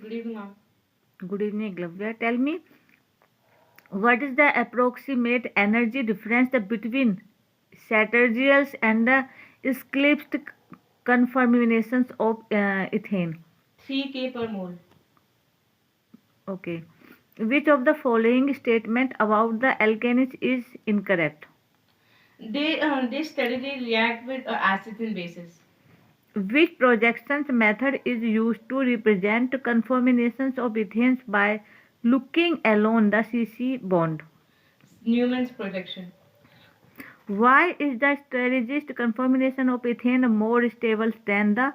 Good evening, ma'am. Good evening, Glavya. Tell me, what is the approximate energy difference between Saturgials and the eclipsed conformations of ethane? 3K per mole. Okay. Which of the following statement about the alkanes is incorrect? They steadily react with acids and bases. Which projection method is used to represent conformations of ethanes by looking along the CC bond? Newman's projection. Why is the strategist conformation of ethane more stable than the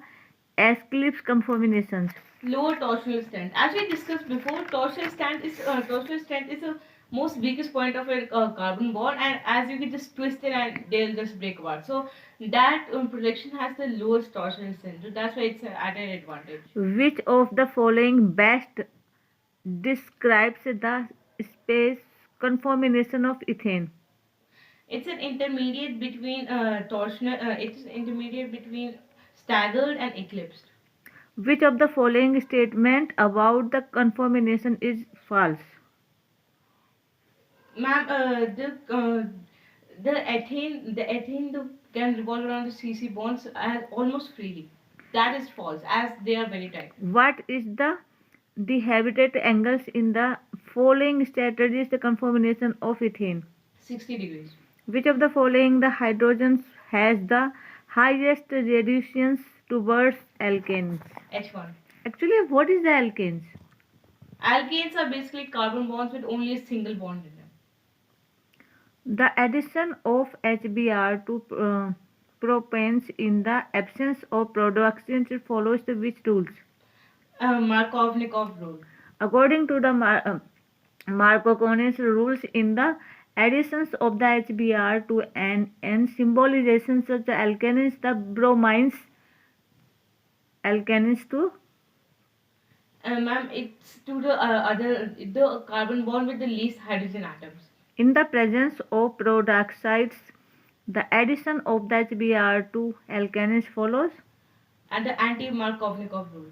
Ascliffe conformations? Lower torsional strength. As we discussed before, torsional strength is the most weakest point of a carbon bond, and as you can just twist it and they'll just break apart. So that projection has the lowest torsional strength. So that's why it's at an advantage. Which of the following best describes the space conformation of ethane? It's an intermediate between torsional. It's intermediate between staggered and eclipsed. Which of the following statement about the conformation is false? Ma'am, the ethane can revolve around the CC bonds as almost freely. That is false, as they are very tight. What is the habitat angles in the following strategies the conformation of ethane? 60 degrees. Which of the following the hydrogens has the highest radiations towards alkanes? H1. Actually, what is the alkanes? Alkanes are basically carbon bonds with only a single bond in them. The addition of HBr to propanes in the absence of production follows the which rules? Markovnikov rule. According to the Markovnikov rules, in the additions of the HBr to an symbolizations of the alkanes, the bromines alkanes to Ma'am, it's to the carbon bond with the least hydrogen atoms. in the presence of peroxides, the addition of the HBr to alkanes follows. And the anti-Markovnikov rule.